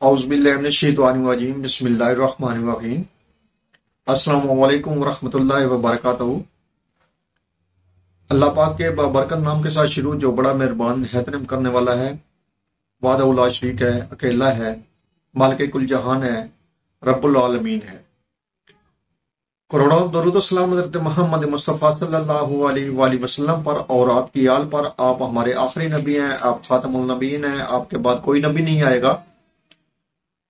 औज़ुबिल्लाहिमिनश्शैतानिर्रजीम बिस्मिल्लाहिर्रहमानिर्रहीम। अस्सलामु अलैकुम वरहमतुल्लाहि वबरकातुहू। अल्लाह पाक के बाबरकत नाम के साथ शुरू, जो बड़ा मेहरबान हैतरम करने वाला है, वाहदहू ला शरीक है, अकेला है, मालिक कुल जहान है, रब्बुल आलमीन है। करोड़ों दरूद सलाम हज़रत मोहम्मद मुस्तफ़ा सल्लल्लाहु अलैहि वसल्लम पर और आपकी आल पर। आप हमारे आखिरी नबी हैं, आप खातमुल नबीन हैं, आपके बाद कोई नबी नहीं आएगा।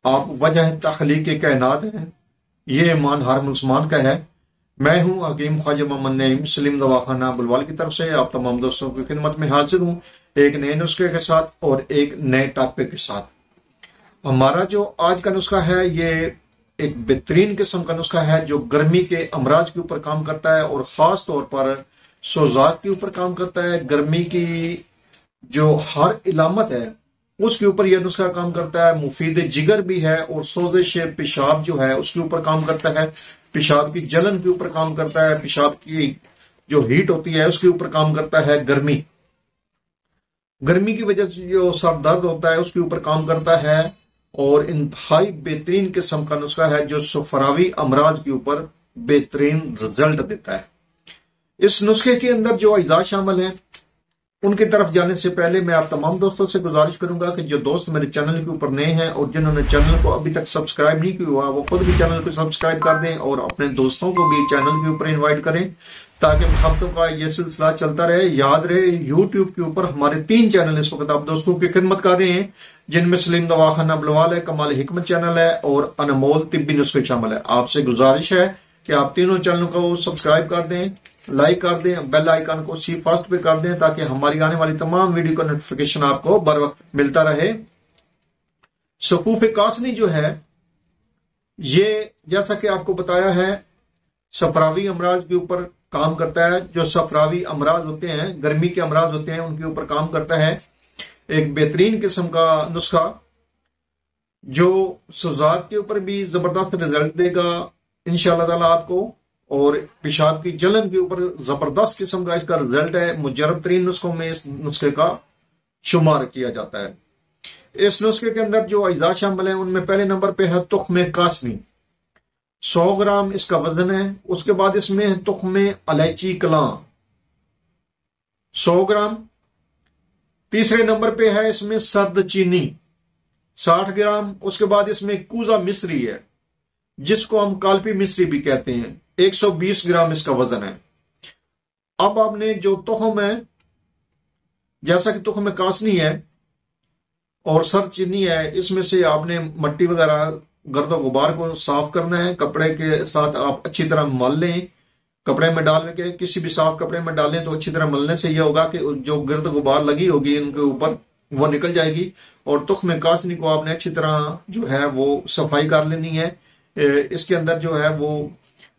आप वजह तखलीक के कायनात हैं, ये ईमान हर मुसलमान का है। मैं हूँ हकीम ख्वाजा मोहम्मद नईम सलीम दवाखाना बुलवाल की तरफ से आप तमाम दोस्तों की खिदमत में हाजिर हूँ, एक नए नुस्खे के साथ और एक नए टॉपिक के साथ। हमारा जो आज का नुस्खा है, ये एक बेहतरीन किस्म का नुस्खा है जो गर्मी के अमराज के ऊपर काम करता है और खास तौर पर सोजात के ऊपर काम करता है। गर्मी की जो हर इलामत है उसके ऊपर यह नुस्खा काम करता है। मुफीद जिगर भी है और सोजिश पेशाब जो है उसके ऊपर काम करता है। पेशाब की जलन के ऊपर काम करता है। पेशाब की जो हीट होती है उसके ऊपर काम करता है। गर्मी की वजह से जो सर दर्द होता है उसके ऊपर काम करता है। और इंतहाई बेहतरीन किस्म का नुस्खा है जो सफरावी अमराज के ऊपर बेहतरीन रिजल्ट देता है। इस नुस्खे के अंदर जो अज्जा शामिल हैं उनकी तरफ जाने से पहले मैं आप तमाम दोस्तों से गुजारिश करूंगा कि जो दोस्त मेरे चैनल के ऊपर नए हैं और जिन्होंने चैनल को अभी तक सब्सक्राइब नहीं किया हुआ, वो खुद भी चैनल को सब्सक्राइब कर दें और अपने दोस्तों को भी चैनल के ऊपर इनवाइट करें, ताकि हफ्तों का ये सिलसिला चलता रहे। याद रहे, यूट्यूब के ऊपर हमारे 3 चैनल इस वक्त आप दोस्तों की खिदमत कर रहे हैं, जिनमें सलीम दवाखाना बुलवाल है, कमाल हिकमत चैनल है और अनमोल तिब्बी नुस्खे शामिल है। आपसे गुजारिश है कि आप तीनों चैनलों को सब्सक्राइब कर दें, लाइक कर दें, बेल आइकन को सी फर्स्ट पे कर दें, ताकि हमारी आने वाली तमाम वीडियो का नोटिफिकेशन आपको बर वक्त मिलता रहे। सफूफ कासनी जो है, ये जैसा कि आपको बताया है सफरावी अमराज के ऊपर काम करता है। जो सफरावी अमराज होते हैं, गर्मी के अमराज होते हैं, उनके ऊपर काम करता है। एक बेहतरीन किस्म का नुस्खा जो सुजात के ऊपर भी जबरदस्त रिजल्ट देगा इंशाअल्लाह ताला आपको, और पेशाब की जलन के ऊपर जबरदस्त किस्म का इसका रिजल्ट है। मुजरब तरीन नुस्खों में इस नुस्खे का शुमार किया जाता है। इस नुस्खे के अंदर जो अज्जा शामिल है उनमें पहले नंबर पे है तुख्मे कासनी, 100 ग्राम इसका वजन है। उसके बाद इसमें है तुख्मे इलायची कलां, 100 ग्राम। तीसरे नंबर पे है इसमें सर्द चीनी, 60 ग्राम। उसके बाद इसमें कूजा मिस्री है, जिसको हम कालपी मिस्री भी कहते हैं, 120 ग्राम इसका वजन है। अब आपने जो तुखम है, जैसा कि तुखम कासनी है और सर्द चीनी है, इसमें से आपने मट्टी वगैरह गर्द गुबार को साफ करना है। कपड़े के साथ आप अच्छी तरह मल लें, कपड़े में डालने के, किसी भी साफ कपड़े में डालें तो अच्छी तरह मलने से यह होगा कि जो गिरद गुबार लगी होगी इनके ऊपर वो निकल जाएगी। और तुख्म कासनी को आपने अच्छी तरह जो है वो सफाई कर लेनी है। इसके अंदर जो है वो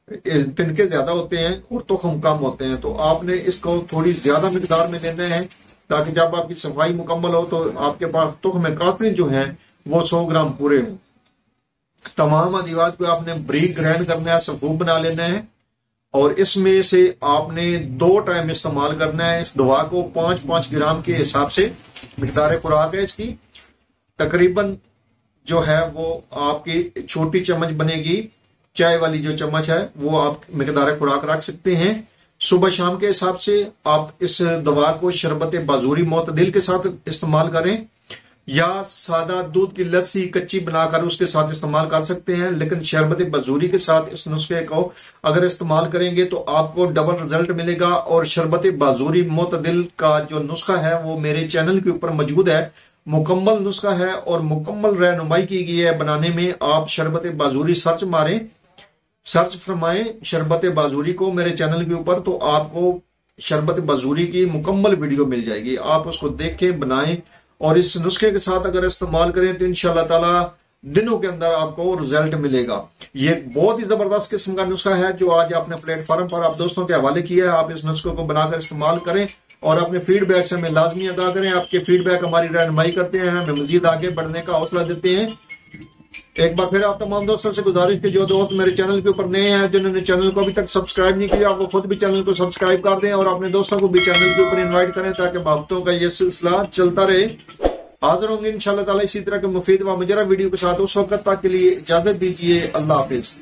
तिनके ज्यादा होते हैं और तुख्म कम होते हैं, तो आपने इसको थोड़ी ज्यादा मिकदार में लेना है, ताकि जब आपकी सफाई मुकम्मल हो तो आपके पास तुख्म कासनी जो है वो 100 ग्राम पूरे हो। तमाम अदवियात को आपने ब्रीक ग्राइंड करना है, सफूफ बना लेना है, और इसमें से आपने 2 टाइम इस्तेमाल करना है। इस दवा को 5-5 ग्राम के हिसाब से मिकदार खुराक है इसकी। तकरीबन जो है वो आपकी छोटी चम्मच बनेगी, चाय वाली जो चम्मच है वो आप मिकदार खुराक रख सकते हैं। सुबह शाम के हिसाब से आप इस दवा को शरबत बाजूरी मोतदिल के साथ इस्तेमाल करें, या सादा दूध की लस्सी कच्ची बनाकर उसके साथ इस्तेमाल कर सकते हैं। लेकिन शरबत बाजूरी के साथ इस नुस्खे को अगर इस्तेमाल करेंगे तो आपको डबल रिजल्ट मिलेगा। और शरबत बाजूरी मोतदिल का जो नुस्खा है वो मेरे चैनल के ऊपर मौजूद है, मुकम्मल नुस्खा है और मुकम्मल रहनुमाई की गई है बनाने में। आप शरबत बाजूरी सर्च मारें, सर्च फरमाएं शरबत बाजूरी को मेरे चैनल के ऊपर, तो आपको शरबत बाजूरी की मुकम्मल वीडियो मिल जाएगी। आप उसको देखें, बनाएं और इस नुस्खे के साथ अगर इस्तेमाल करें तो इंशाअल्लाह ताला दिनों के अंदर आपको रिजल्ट मिलेगा। ये बहुत ही जबरदस्त किस्म का नुस्खा है जो आज आपने प्लेटफॉर्म पर आप दोस्तों के हवाले किया है। आप इस नुस्खे को बनाकर इस्तेमाल करें और अपने फीडबैक से हमें लाजमी अदा करें। आपके फीडबैक हमारी रहनुमाई करते हैं, हमें मजीद आगे बढ़ने का हौसला देते हैं। एक बार फिर आप तमाम दोस्तों से गुजारिश की जो दोस्त मेरे चैनल के ऊपर नए हैं, जिन्होंने चैनल को अभी तक सब्सक्राइब नहीं किया, वो खुद भी चैनल को सब्सक्राइब कर दें और अपने दोस्तों को भी चैनल के ऊपर इनवाइट करें, ताकि बातों का ये सिलसिला चलता रहे। حاضر ہوں گے انشاءاللہ تعالی اسی طرح کے مفید و مجرہ ویڈیو کے ساتھ. اس وقت تک کے لیے اجازت دیجیے. اللہ حافظ.